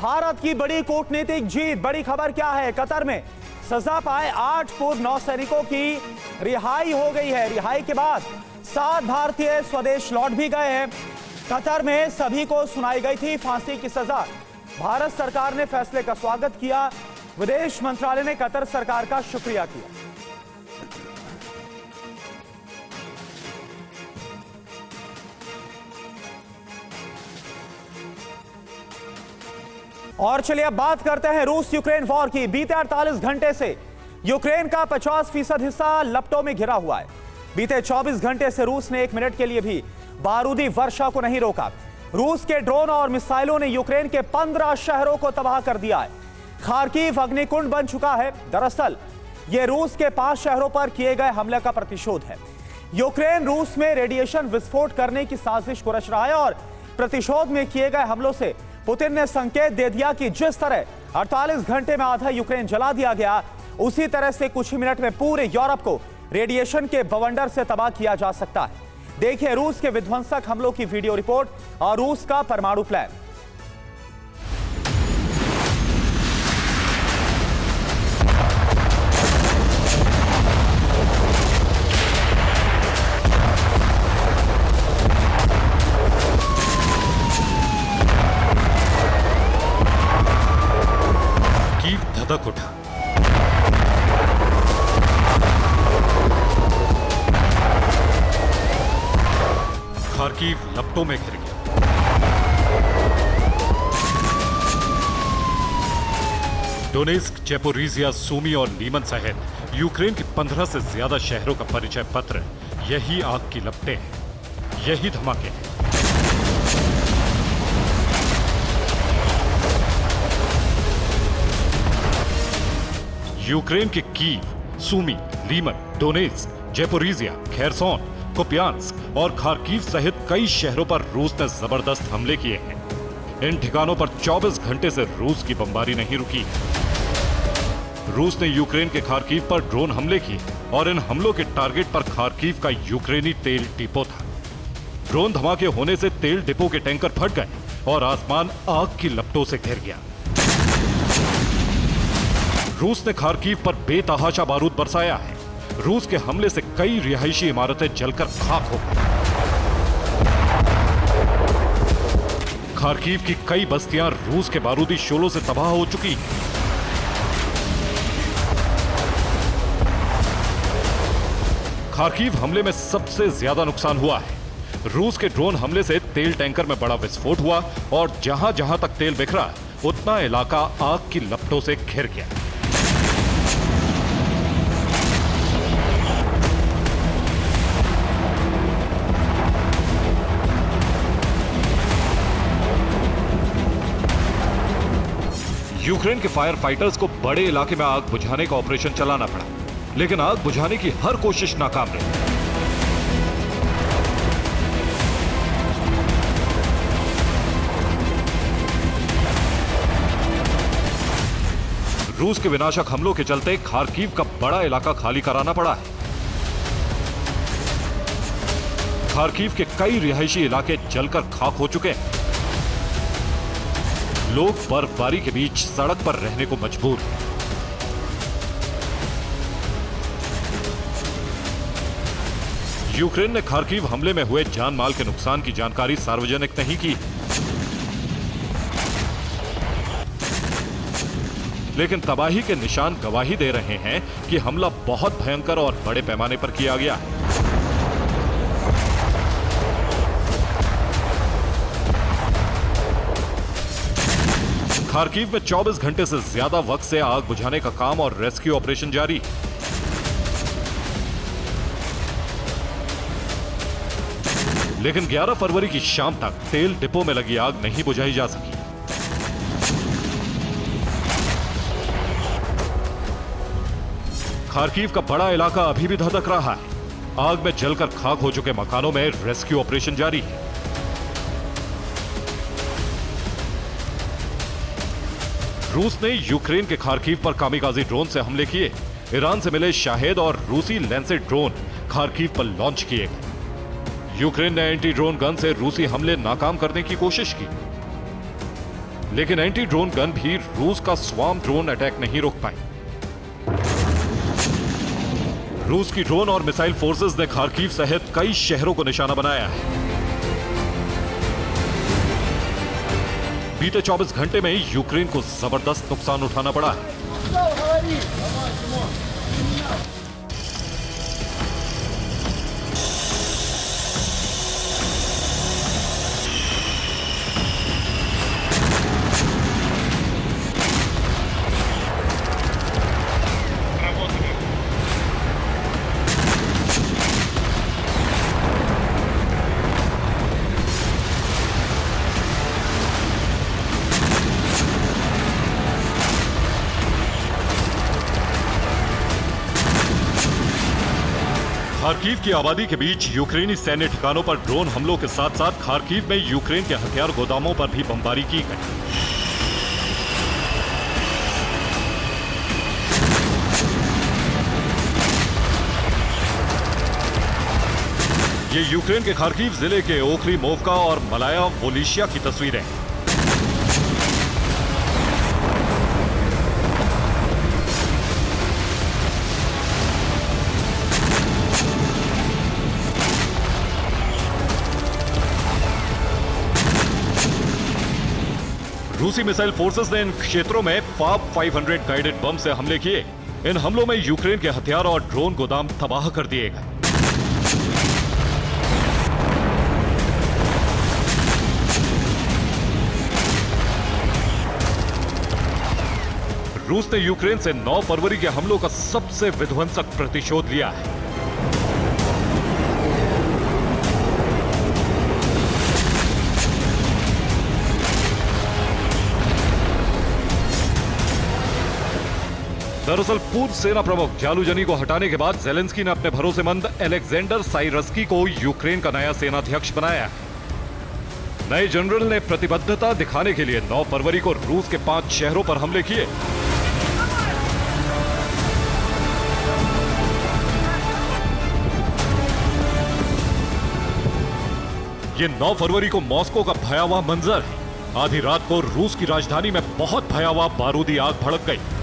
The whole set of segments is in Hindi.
भारत की बड़ी कूटनीतिक जीत। बड़ी खबर क्या है? कतर में सजा पाए 8 पूर्व नौसैनिकों की रिहाई हो गई है। रिहाई के बाद 7 भारतीय स्वदेश लौट भी गए हैं। कतर में सभी को सुनाई गई थी फांसी की सजा। भारत सरकार ने फैसले का स्वागत किया। विदेश मंत्रालय ने कतर सरकार का शुक्रिया किया। और चलिए अब बात करते हैं रूस यूक्रेन वॉर की। बीते 48 घंटे से यूक्रेन का 50% हिस्सा लपटों में घिरा हुआ है। बीते 24 घंटे से रूस ने 1 मिनट के लिए भी बारूदी वर्षा को नहीं रोका। रूस के ड्रोन और मिसाइलों ने यूक्रेन के 15 शहरों को तबाह कर दिया है। खार्किव अग्निकुंड बन चुका है। दरअसल यह रूस के 5 शहरों पर किए गए हमले का प्रतिशोध है। यूक्रेन रूस में रेडिएशन विस्फोट करने की साजिश को रच रहा है और प्रतिशोध में किए गए हमलों से पुतिन ने संकेत दे दिया कि जिस तरह 48 घंटे में आधा यूक्रेन जला दिया गया, उसी तरह से कुछ ही मिनट में पूरे यूरोप को रेडिएशन के बवंडर से तबाह किया जा सकता है। देखिए रूस के विध्वंसक हमलों की वीडियो रिपोर्ट और रूस का परमाणु प्लान। धधक उठा। खार्किव लपटों में घिर गया। डोनेस्क, ज़ैपोरिज़िया, सूमी और लीमन सहित यूक्रेन के 15 से ज्यादा शहरों का परिचय पत्र यही आग की लपटें हैं, यही धमाके हैं। यूक्रेन के Kyiv, Sumy, Lyman, Donetsk, Zaporizhzhia, Kherson, Kupiansk और खार्किव सहित कई शहरों पर रूस ने जबरदस्त हमले किए हैं। इन ठिकानों पर 24 घंटे से रूस की बमबारी नहीं रुकी। रूस ने यूक्रेन के खार्किव पर ड्रोन हमले किए और इन हमलों के टारगेट पर खार्किव का यूक्रेनी तेल डिपो था। ड्रोन धमाके होने से तेल डिपो के टैंकर फट गए और आसमान आग की लपटों से घिर गया। रूस ने खार्किव पर बेतहाशा बारूद बरसाया है। रूस के हमले से कई रिहायशी इमारतें जलकर खाक हो गई। खार्किव की कई बस्तियां रूस के बारूदी शोलों से तबाह हो चुकी हैं। खार्किव हमले में सबसे ज्यादा नुकसान हुआ है। रूस के ड्रोन हमले से तेल टैंकर में बड़ा विस्फोट हुआ और जहां जहां तक तेल बिखरा, उतना इलाका आग की लपटों से घिर गया। यूक्रेन के फायर फाइटर्स को बड़े इलाके में आग बुझाने का ऑपरेशन चलाना पड़ा, लेकिन आग बुझाने की हर कोशिश नाकाम रही। रूस के विनाशक हमलों के चलते खार्किव का बड़ा इलाका खाली कराना पड़ा है। खार्किव के कई रिहायशी इलाके जलकर खाक हो चुके हैं। लोग बर्फबारी के बीच सड़क पर रहने को मजबूर हैं। यूक्रेन ने खार्किव हमले में हुए जान माल के नुकसान की जानकारी सार्वजनिक नहीं की, लेकिन तबाही के निशान गवाही दे रहे हैं कि हमला बहुत भयंकर और बड़े पैमाने पर किया गया है। खार्किव में 24 घंटे से ज्यादा वक्त से आग बुझाने का काम और रेस्क्यू ऑपरेशन जारी है। लेकिन 11 फरवरी की शाम तक तेल डिपो में लगी आग नहीं बुझाई जा सकी। खार्किव का बड़ा इलाका अभी भी धधक रहा है। आग में जलकर खाक हो चुके मकानों में रेस्क्यू ऑपरेशन जारी है। रूस ने यूक्रेन के खार्किव पर कामिकाजी ड्रोन से हमले किए। ईरान से मिले शाहेद और रूसी लैंसेट ड्रोन खार्किव पर लॉन्च किए गए। यूक्रेन ने एंटी ड्रोन गन से रूसी हमले नाकाम करने की कोशिश की। लेकिन एंटी ड्रोन गन भी रूस का स्वार्म ड्रोन अटैक नहीं रोक पाई। रूस की ड्रोन और मिसाइल फोर्सेस ने खार्किव सहित कई शहरों को निशाना बनाया है। बीते 24 घंटे में यूक्रेन को जबरदस्त नुकसान उठाना पड़ा है। खार्किव की आबादी के बीच यूक्रेनी सैन्य ठिकानों पर ड्रोन हमलों के साथ साथ खार्किव में यूक्रेन के हथियार गोदामों पर भी बमबारी की गई। ये यूक्रेन के खार्किव जिले के ओक्रीमोवका और मलाया वोलिशिया की तस्वीरें हैं। रूसी मिसाइल फोर्सेस ने इन क्षेत्रों में फाब 500 गाइडेड बम से हमले किए। इन हमलों में यूक्रेन के हथियार और ड्रोन गोदाम तबाह कर दिए गए। रूस ने यूक्रेन से 9 फरवरी के हमलों का सबसे विध्वंसक प्रतिशोध लिया है। दरअसल पूर्व सेना प्रमुख जालूजनी को हटाने के बाद जेलेंस्की ने अपने भरोसेमंद अलेक्जेंडर साइरस्की को यूक्रेन का नया सेनाध्यक्ष बनाया है। नए जनरल ने प्रतिबद्धता दिखाने के लिए 9 फरवरी को रूस के 5 शहरों पर हमले किए। ये 9 फरवरी को मॉस्को का भयावह मंजर है। आधी रात को रूस की राजधानी में बहुत भयावह बारूदी आग भड़क गई।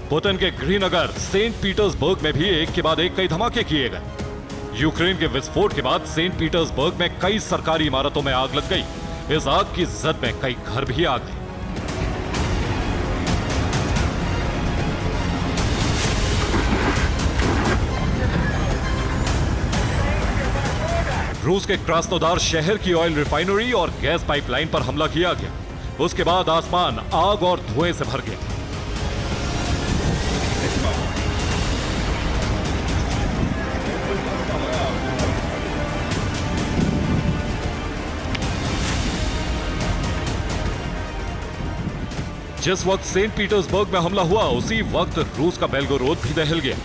पुतिन के गृहनगर सेंट पीटर्सबर्ग में भी एक के बाद एक कई धमाके किए गए। यूक्रेन के विस्फोट के बाद सेंट पीटर्सबर्ग में कई सरकारी इमारतों में आग लग गई। इस आग की जद में कई घर भी आ गए। रूस के क्रास्नोदार शहर की ऑयल रिफाइनरी और गैस पाइपलाइन पर हमला किया गया। उसके बाद आसमान आग और धुएं से भर गया। जिस वक्त सेंट पीटर्सबर्ग में हमला हुआ उसी वक्त रूस का बेलगोरोद भी दहल गया।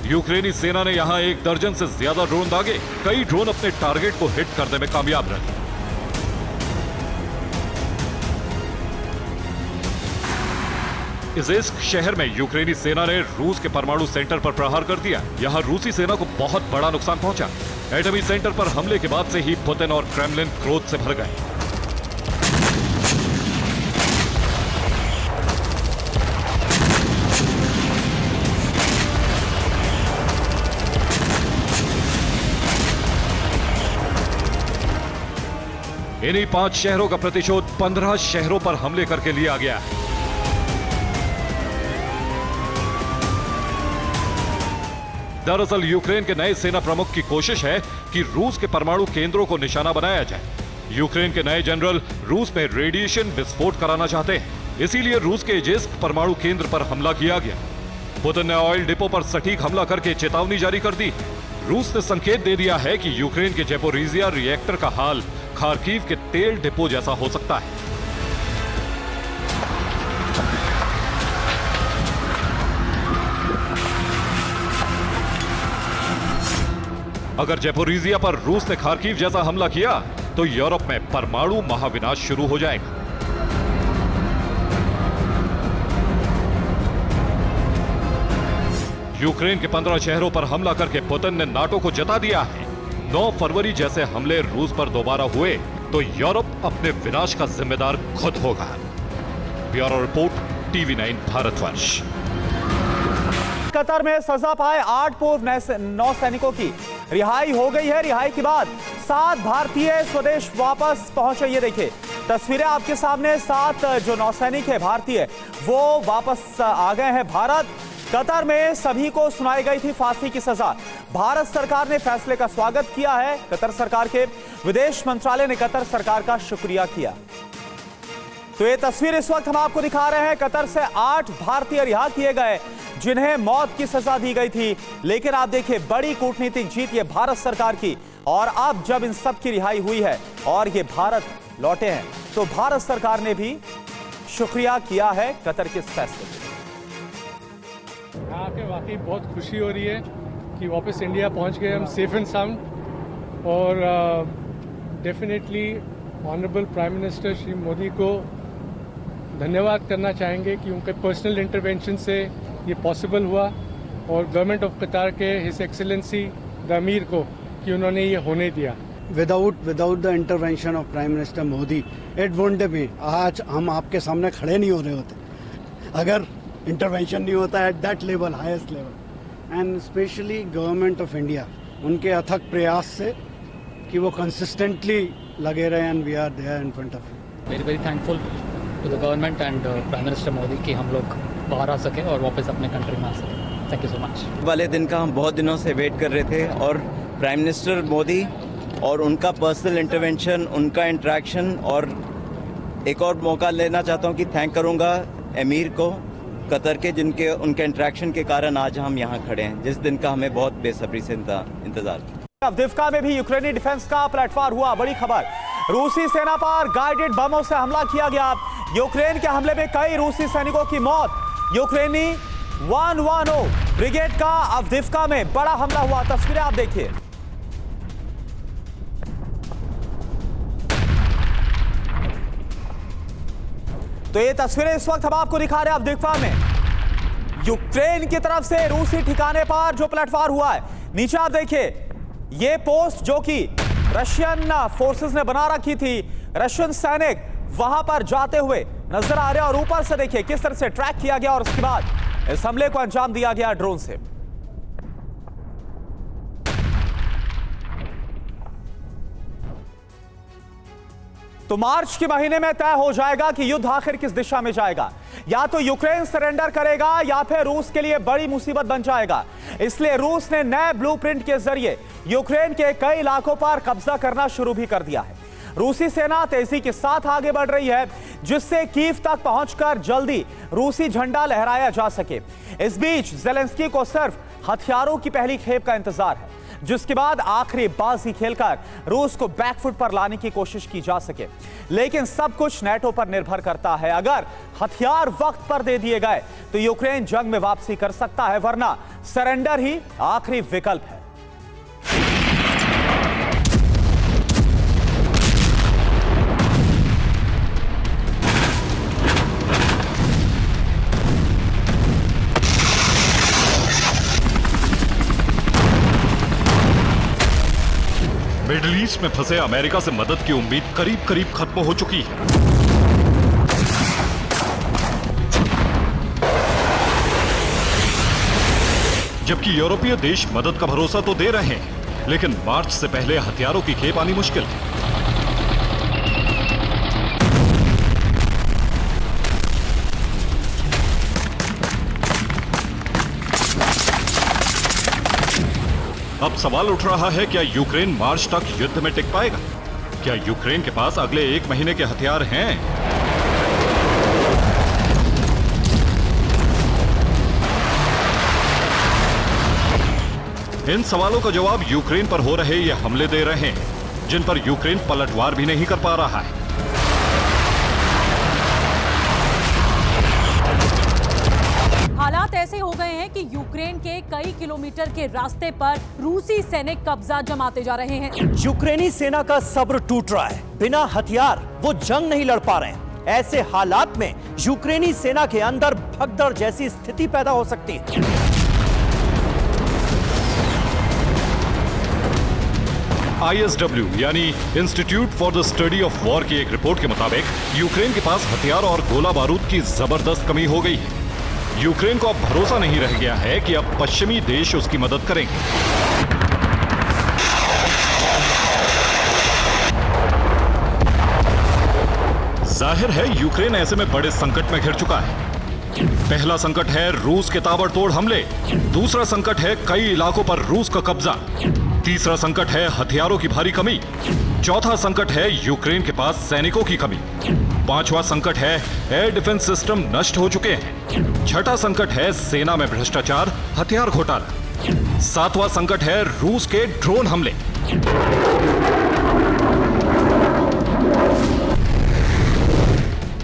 यूक्रेनी सेना ने यहां 1 दर्जन से ज्यादा ड्रोन दागे। कई ड्रोन अपने टारगेट को हिट करने में कामयाब रहे। इज़ेस्क शहर में यूक्रेनी सेना ने रूस के परमाणु सेंटर पर प्रहार कर दिया। यहां रूसी सेना को बहुत बड़ा नुकसान पहुंचा। एटमी सेंटर पर हमले के बाद से ही पुतिन और क्रेमलिन क्रोध से भर गए। इन्हीं 5 शहरों का प्रतिशोध 15 शहरों पर हमले करके लिया गया है। दरअसल यूक्रेन के नए सेना प्रमुख की कोशिश है कि रूस के परमाणु केंद्रों को निशाना बनाया जाए। यूक्रेन के नए जनरल रूस में रेडिएशन विस्फोट कराना चाहते हैं। इसीलिए रूस के इज़ेस्क परमाणु केंद्र पर हमला किया गया। पुतिन ने ऑयल डिपो पर सटीक हमला करके चेतावनी जारी कर दी। रूस ने संकेत दे दिया है कि यूक्रेन के ज़ैपोरिज़िया रिएक्टर का हाल खार्किव के तेल डिपो जैसा हो सकता है। अगर ज़ैपोरिज़िया पर रूस ने खार्किव जैसा हमला किया तो यूरोप में परमाणु महाविनाश शुरू हो जाएगा। यूक्रेन के 15 शहरों पर हमला करके पुतिन ने नाटो को जता दिया है। 9 फरवरी जैसे हमले रूस पर दोबारा हुए तो यूरोप अपने विनाश का जिम्मेदार खुद होगा। Bureau report, TV9 Bharatvarsh. Qatar में सजा पाए 8 पूर्व नौसैनिकों की रिहाई हो गई है। रिहाई के बाद 7 भारतीय स्वदेश वापस पहुंचे। ये देखिए तस्वीरें आपके सामने। 7 जो नौसैनिक है भारतीय वो वापस आ गए हैं भारत। कतर में सभी को सुनाई गई थी फांसी की सजा। भारत सरकार ने फैसले का स्वागत किया है। कतर सरकार के विदेश मंत्रालय ने कतर सरकार का शुक्रिया किया। तो ये तस्वीर इस वक्त हम आपको दिखा रहे हैं। कतर से 8 भारतीय रिहा किए गए जिन्हें मौत की सजा दी गई थी। लेकिन आप देखिए बड़ी कूटनीतिक जीत ये भारत सरकार की। और अब जब इन सब की रिहाई हुई है और ये भारत लौटे हैं तो भारत सरकार ने भी शुक्रिया किया है कतर के फैसले के। यहाँ के वाकई बहुत खुशी हो रही है कि वापस इंडिया पहुँच गए हम सेफ एंड साउंड। और definitely honourable prime minister Shri Modi को धन्यवाद करना चाहेंगे कि उनके पर्सनल इंटरवेंशन से ये पॉसिबल हुआ। और गवर्नमेंट ऑफ कतार के हिज एक्सेलेंसी द अमीर को कि उन्होंने ये होने दिया। Without the intervention of Prime Minister Modi, it wouldn't be। आज हम आपके सामने खड़े नहीं हो रहे होते अगर इंटरवेंशन नहीं होता at that level, highest level. And specially government of India उनके अथक प्रयास से कि वो कंसिस्टेंटली लगे रहे and we are there in front of you. Very thankful to the government and prime minister Modi कि हम लोग बाहर आ सके और वापस अपने कंट्री में आ सके। Thank you so much. वाले दिन का हम बहुत दिनों से वेट कर रहे थे और प्राइम मिनिस्टर मोदी और उनका पर्सनल इंटरवेंशन, उनका इंटरेक्शन। और एक और मौका लेना चाहता हूं कि थैंक करूंगा अमीर को कतर के जिनके उनके इंटरेक्शन के कारण आज हम यहां खड़े हैं, जिस दिन का हमें बहुत बेसब्री से इंतजार था। अवदिव्का में भी यूक्रेनी डिफेंस का पलटवार हुआ। बड़ी खबर, रूसी सेना पर गाइडेड बमों से हमला किया गया। यूक्रेन के हमले में कई रूसी सैनिकों की मौत। यूक्रेनी 110 ब्रिगेड का अवदिव्का में बड़ा हमला हुआ। तस्वीरें आप देखिए। तो ये तस्वीरें इस वक्त हम आपको दिखा रहे हैं अवदिव्का में यूक्रेन की तरफ से रूसी ठिकाने पर जो पलटवार हुआ है। नीचे आप देखिए ये पोस्ट जो कि रशियन फोर्सेस ने बना रखी थी, रशियन सैनिक वहां पर जाते हुए नजर आ रहे हैं। और ऊपर से देखिए किस तरह से ट्रैक किया गया और उसके बाद इस हमले को अंजाम दिया गया ड्रोन से। तो मार्च के महीने में तय हो जाएगा कि युद्ध आखिर किस दिशा में जाएगा। या तो यूक्रेन सरेंडर करेगा या फिर रूस के लिए बड़ी मुसीबत बन जाएगा। इसलिए रूस ने नए ब्लूप्रिंट के जरिए यूक्रेन के कई इलाकों पर कब्जा करना शुरू भी कर दिया है। रूसी सेना तेजी के साथ आगे बढ़ रही है जिससे कीव तक पहुंचकर जल्दी रूसी झंडा लहराया जा सके। इस बीच ज़ेलेंस्की को सिर्फ हथियारों की पहली खेप का इंतजार है, जिसके बाद आखिरी बाजी खेलकर रूस को बैकफुट पर लाने की कोशिश की जा सके। लेकिन सब कुछ नेटो पर निर्भर करता है। अगर हथियार वक्त पर दे दिए गए तो यूक्रेन जंग में वापसी कर सकता है, वरना सरेंडर ही आखिरी विकल्प है। मिडिल ईस्ट में फंसे अमेरिका से मदद की उम्मीद करीब करीब खत्म हो चुकी है। जबकि यूरोपीय देश मदद का भरोसा तो दे रहे हैं, लेकिन मार्च से पहले हथियारों की खेप आनी मुश्किल है। अब सवाल उठ रहा है, क्या यूक्रेन मार्च तक युद्ध में टिक पाएगा? क्या यूक्रेन के पास अगले 1 महीने के हथियार हैं? इन सवालों का जवाब यूक्रेन पर हो रहे ये हमले दे रहे हैं, जिन पर यूक्रेन पलटवार भी नहीं कर पा रहा है। हालात ऐसे हो गए हैं कि यूक्रेन के कई किलोमीटर के रास्ते पर रूसी सैनिक कब्जा जमाते जा रहे हैं। यूक्रेनी सेना का सब्र टूट रहा है। बिना हथियार वो जंग नहीं लड़ पा रहे हैं। ऐसे हालात में यूक्रेनी सेना के अंदर भगदड़ जैसी स्थिति पैदा हो सकती है। ISW यानी institute for the study of war की एक रिपोर्ट के मुताबिक यूक्रेन के पास हथियार और गोला बारूद की जबरदस्त कमी हो गई है। यूक्रेन को अब भरोसा नहीं रह गया है कि अब पश्चिमी देश उसकी मदद करेंगे। जाहिर है यूक्रेन ऐसे में बड़े संकट में घिर चुका है। पहला संकट है रूस के ताबड़तोड़ हमले, दूसरा संकट है कई इलाकों पर रूस का कब्जा, तीसरा संकट है हथियारों की भारी कमी, चौथा संकट है यूक्रेन के पास सैनिकों की कमी, पांचवा संकट है एयर डिफेंस सिस्टम नष्ट हो चुके हैं, छठा संकट है सेना में भ्रष्टाचार, हथियार घोटाला, सातवां संकट है रूस के ड्रोन हमले।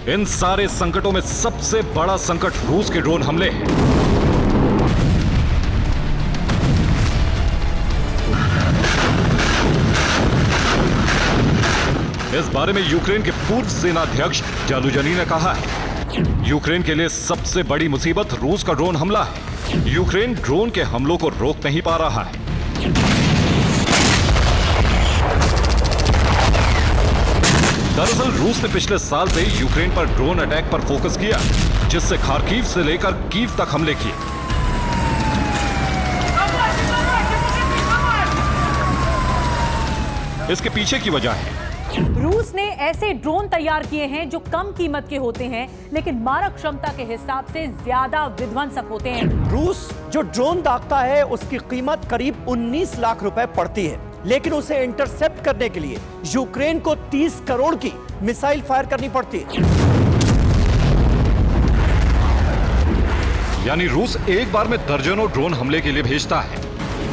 इन सारे संकटों में सबसे बड़ा संकट रूस के ड्रोन हमले हैं। इस बारे में यूक्रेन के पूर्व सेनाध्यक्ष जालुजनी ने कहा है, यूक्रेन के लिए सबसे बड़ी मुसीबत रूस का ड्रोन हमला है। यूक्रेन ड्रोन के हमलों को रोक नहीं पा रहा है। दरअसल रूस ने पिछले साल से यूक्रेन पर ड्रोन अटैक पर फोकस किया, जिससे खार्कीव से लेकर कीव तक हमले किए। इसके पीछे की वजह है रूस ने ऐसे ड्रोन तैयार किए हैं जो कम कीमत के होते हैं, लेकिन मारक क्षमता के हिसाब से ज्यादा विध्वंसक होते हैं। रूस जो ड्रोन दागता है उसकी कीमत करीब 19 लाख रुपए पड़ती है, लेकिन उसे इंटरसेप्ट करने के लिए यूक्रेन को 30 करोड़ की मिसाइल फायर करनी पड़ती है। यानी रूस एक बार में दर्जनों ड्रोन हमले के लिए भेजता है।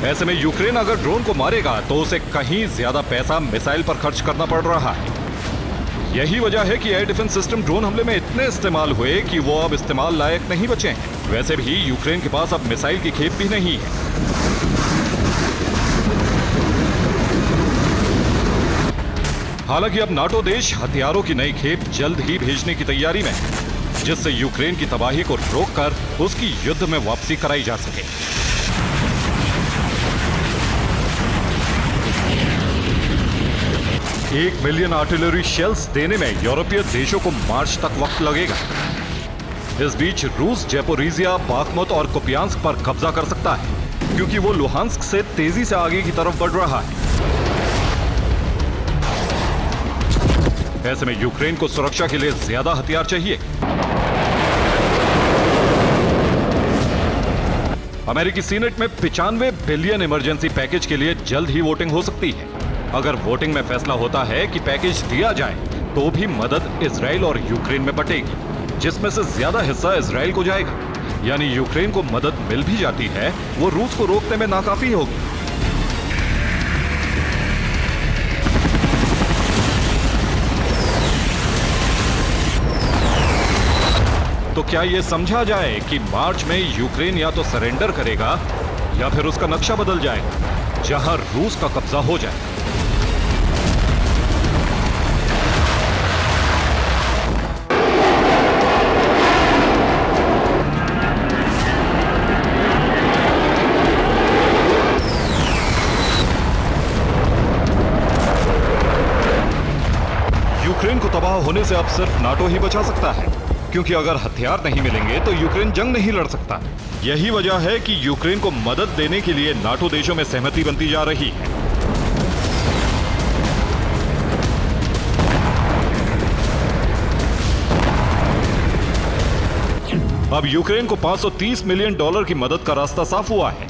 ऐसे में यूक्रेन अगर ड्रोन को मारेगा तो उसे कहीं ज्यादा पैसा मिसाइल पर खर्च करना पड़ रहा है। यही वजह है कि एयर डिफेंस सिस्टम ड्रोन हमले में इतने इस्तेमाल हुए कि वो अब इस्तेमाल लायक नहीं बचे हैं। वैसे भी यूक्रेन के पास अब मिसाइल की खेप भी नहीं है। हालांकि अब नाटो देश हथियारों की नई खेप जल्द ही भेजने की तैयारी में है, जिससे यूक्रेन की तबाही को रोककर उसकी युद्ध में वापसी कराई जा सके। 1 मिलियन आर्टिलरी शेल्स देने में यूरोपीय देशों को मार्च तक वक्त लगेगा। इस बीच रूस ज़ैपोरिज़िया, बाखमुत और कुपियांस्क पर कब्जा कर सकता है, क्योंकि वो लुहांस्क से तेजी से आगे की तरफ बढ़ रहा है। ऐसे में यूक्रेन को सुरक्षा के लिए ज्यादा हथियार चाहिए। अमेरिकी सीनेट में 95 बिलियन इमरजेंसी पैकेज के लिए जल्द ही वोटिंग हो सकती है। अगर वोटिंग में फैसला होता है कि पैकेज दिया जाए तो भी मदद इजराइल और यूक्रेन में बटेगी, जिसमें से ज्यादा हिस्सा इजराइल को जाएगा। यानी यूक्रेन को मदद मिल भी जाती है, वो रूस को रोकने में नाकाफी होगी। तो क्या यह समझा जाए कि मार्च में यूक्रेन या तो सरेंडर करेगा या फिर उसका नक्शा बदल जाएगा, जहां रूस का कब्जा हो जाए। यूक्रेन को तबाह होने से अब सिर्फ नाटो ही बचा सकता है, क्योंकि अगर हथियार नहीं मिलेंगे तो यूक्रेन जंग नहीं लड़ सकता। यही वजह है कि यूक्रेन को मदद देने के लिए नाटो देशों में सहमति बनती जा रही है। अब यूक्रेन को $530 मिलियन की मदद का रास्ता साफ हुआ है।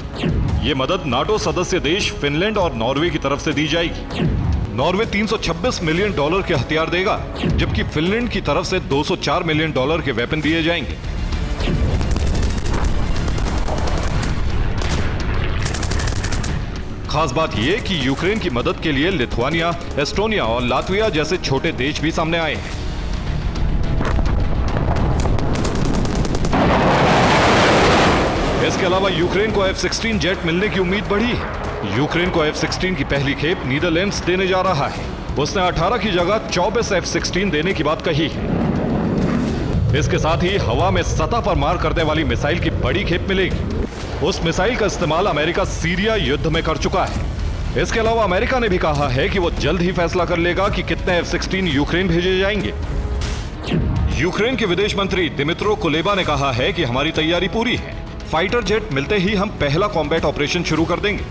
यह मदद नाटो सदस्य देश फिनलैंड और नॉर्वे की तरफ से दी जाएगी। नॉर्वे $326 मिलियन के हथियार देगा, जबकि फिनलैंड की तरफ से $204 मिलियन के वेपन दिए जाएंगे। खास बात यह कि यूक्रेन की मदद के लिए लिथुआनिया, एस्टोनिया और लातविया जैसे छोटे देश भी सामने आए हैं। इसके अलावा यूक्रेन को F-16 जेट मिलने की उम्मीद बढ़ी है। यूक्रेन को F-16 की पहली खेप नीदरलैंड्स देने जा रहा है। उसने 18 की जगह 24 F-16 देने की बात कही है। इसके साथ ही हवा में सतह पर मार करने वाली मिसाइल की बड़ी खेप मिलेगी। उस मिसाइल का इस्तेमाल अमेरिका सीरिया युद्ध में कर चुका है। इसके अलावा अमेरिका ने भी कहा है कि वो जल्द ही फैसला कर लेगा कि कितने F-16 यूक्रेन भेजे जाएंगे। यूक्रेन के विदेश मंत्री दिमित्रो कुलेबा ने कहा है कि हमारी तैयारी पूरी है, फाइटर जेट मिलते ही हम पहला कॉम्बैट ऑपरेशन शुरू कर देंगे।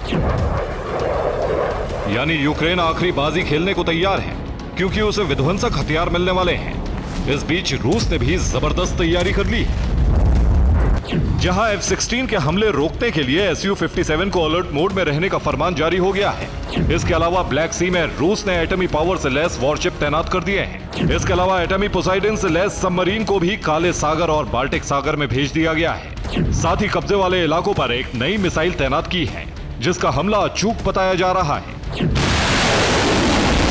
यानी यूक्रेन आखिरी बाजी खेलने को तैयार है, क्योंकि उसे विध्वंसक हथियार मिलने वाले हैं। इस बीच रूस ने भी जबरदस्त तैयारी कर ली है। जहां F-16 के हमले रोकने के लिए Su-57 को अलर्ट मोड में रहने का फरमान जारी हो गया है। इसके अलावा ब्लैक सी में रूस ने एटमी पावर से लैस वॉरशिप तैनात कर दिए हैं। इसके अलावा एटमी पोसाइडन से लैस सबमरीन को भी काले सागर और बाल्टिक सागर में भेज दिया गया है। साथ ही कब्जे वाले इलाकों पर एक नई मिसाइल तैनात की है, जिसका हमला अचूक बताया जा रहा है।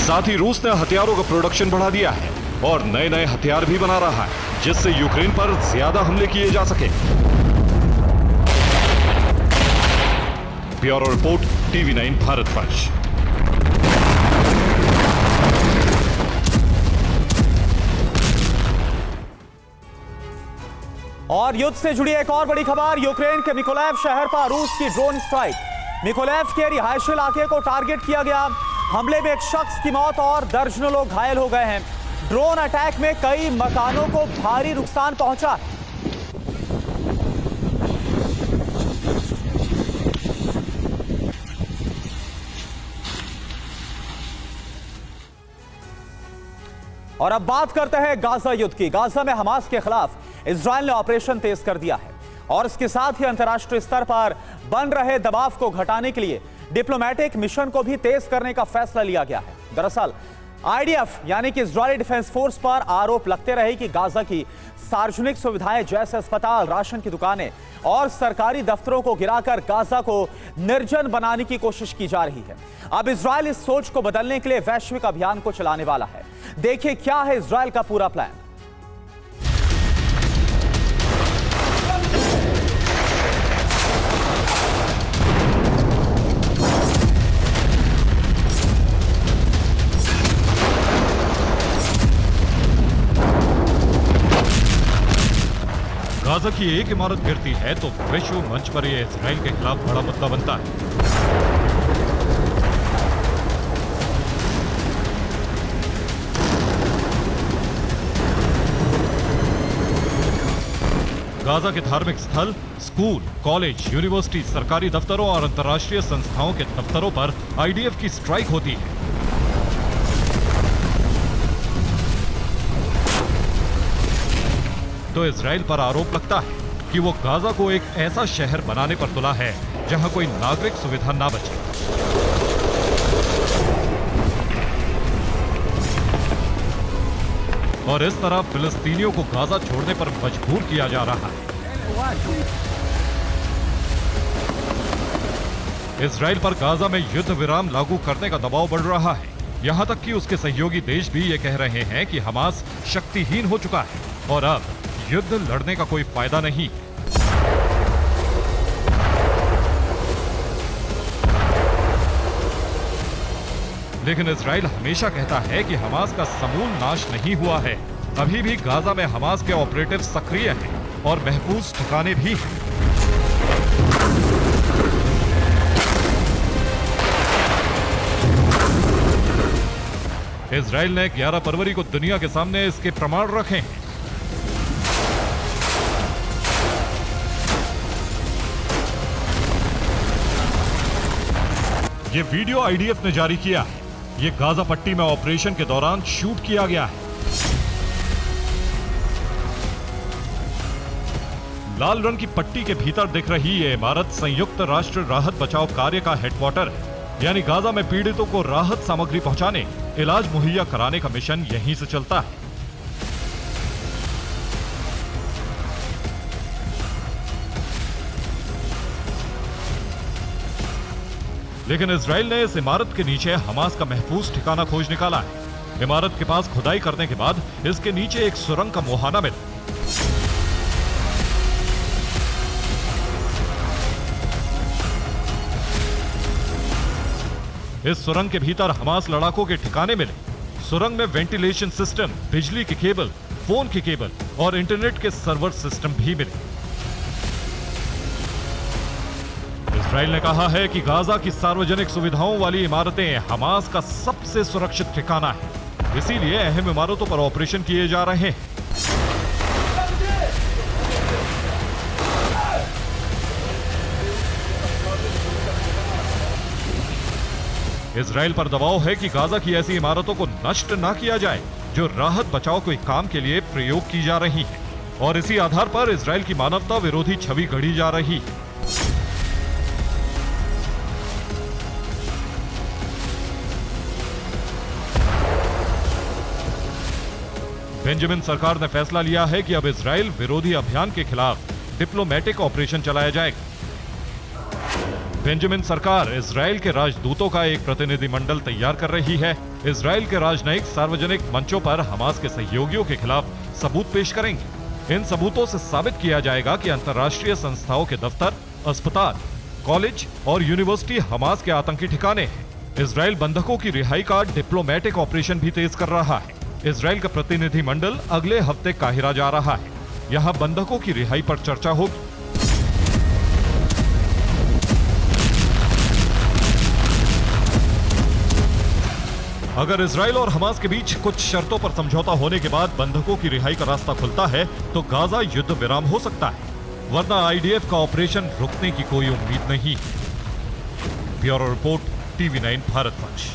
साथ ही रूस ने हथियारों का प्रोडक्शन बढ़ा दिया है और नए नए हथियार भी बना रहा है, जिससे यूक्रेन पर ज्यादा हमले किए जा सके। Bureau report, TV9 Bharatvarsh. और युद्ध से जुड़ी एक और बड़ी खबर, यूक्रेन के मिकोलाइव शहर पर रूस की ड्रोन स्ट्राइक। मिकोलाइव के रिहायशी इलाके को टारगेट किया गया। हमले में एक शख्स की मौत और दर्जनों लोग घायल हो गए हैं। ड्रोन अटैक में कई मकानों को भारी नुकसान पहुंचा। और अब बात करते हैं गाजा युद्ध की। गाजा में हमास के खिलाफ इजराइल ने ऑपरेशन तेज कर दिया है और इसके साथ ही अंतर्राष्ट्रीय स्तर पर बन रहे दबाव को घटाने के लिए डिप्लोमेटिक मिशन को भी तेज करने का फैसला लिया गया है। दरअसल IDF यानी कि इजरायली डिफेंस फोर्स पर आरोप लगते रहे कि गाजा की सार्वजनिक सुविधाएं जैसे अस्पताल, राशन की दुकानें और सरकारी दफ्तरों को गिराकर गाजा को निर्जन बनाने की कोशिश की जा रही है। अब इजराइल इस सोच को बदलने के लिए वैश्विक अभियान को चलाने वाला है। देखिए क्या है इजराइल का पूरा प्लान। गाजा की एक इमारत गिरती है तो विश्व मंच पर यह इजराइल के खिलाफ बड़ा मुद्दा बनता है। गाजा के धार्मिक स्थल, स्कूल, कॉलेज, यूनिवर्सिटी, सरकारी दफ्तरों और अंतर्राष्ट्रीय संस्थाओं के दफ्तरों पर IDF की स्ट्राइक होती है। तो इजराइल पर आरोप लगता है कि वो गाजा को एक ऐसा शहर बनाने पर तुला है जहां कोई नागरिक सुविधा ना बचे। और इस तरह फिलिस्तीनियों को गाजा छोड़ने पर मजबूर किया जा रहा है। इजराइल पर गाजा में युद्ध विराम लागू करने का दबाव बढ़ रहा है। यहां तक कि उसके सहयोगी देश भी ये कह रहे हैं कि हमास शक्तिहीन हो चुका है और अब युद्ध लड़ने का कोई फायदा नहीं। लेकिन इजराइल हमेशा कहता है कि हमास का समूल नाश नहीं हुआ है। अभी भी गाजा में हमास के ऑपरेटिव सक्रिय हैं और महफूज ठिकाने भी हैं। इजराइल ने 11 फरवरी को दुनिया के सामने इसके प्रमाण रखे हैं। ये वीडियो IDF ने जारी किया है। ये गाजा पट्टी में ऑपरेशन के दौरान शूट किया गया है। लाल रंग की पट्टी के भीतर दिख रही ये इमारत संयुक्त राष्ट्र राहत बचाव कार्य का हेडक्वार्टर है। यानी गाजा में पीड़ितों को राहत सामग्री पहुंचाने, इलाज मुहैया कराने का मिशन यहीं से चलता है। लेकिन इजराइल ने इस इमारत के नीचे हमास का महफूज ठिकाना खोज निकाला है। इमारत के पास खुदाई करने के बाद इसके नीचे एक सुरंग का मुहाना मिला। इस सुरंग के भीतर हमास लड़ाकों के ठिकाने मिले। सुरंग में वेंटिलेशन सिस्टम, बिजली के केबल, फोन के केबल और इंटरनेट के सर्वर सिस्टम भी मिले। इजराइल ने कहा है कि गाजा की सार्वजनिक सुविधाओं वाली इमारतें हमास का सबसे सुरक्षित ठिकाना है, इसीलिए अहम इमारतों पर ऑपरेशन किए जा रहे हैं। इजराइल पर दबाव है कि गाजा की ऐसी इमारतों को नष्ट ना किया जाए जो राहत बचाव के काम के लिए प्रयोग की जा रही है, और इसी आधार पर इजराइल की मानवता विरोधी छवि गढ़ी जा रही है। बेंजामिन सरकार ने फैसला लिया है कि अब इजराइल विरोधी अभियान के खिलाफ डिप्लोमेटिक ऑपरेशन चलाया जाएगा। बेंजामिन सरकार इजराइल के राजदूतों का एक प्रतिनिधिमंडल तैयार कर रही है। इजराइल के राजनयिक सार्वजनिक मंचों पर हमास के सहयोगियों के खिलाफ सबूत पेश करेंगे। इन सबूतों से साबित किया जाएगा कि अंतर्राष्ट्रीय संस्थाओं के दफ्तर, अस्पताल, कॉलेज और यूनिवर्सिटी हमास के आतंकी ठिकाने हैं। इजराइल बंधकों की रिहाई का डिप्लोमेटिक ऑपरेशन भी तेज कर रहा है। इजराइल का प्रतिनिधिमंडल अगले हफ्ते काहिरा जा रहा है। यहां बंधकों की रिहाई पर चर्चा होगी। अगर इजराइल और हमास के बीच कुछ शर्तों पर समझौता होने के बाद बंधकों की रिहाई का रास्ता खुलता है तो गाजा युद्ध विराम हो सकता है, वरना आईडीएफ का ऑपरेशन रुकने की कोई उम्मीद नहीं। Bureau report, TV9 भारतवंश।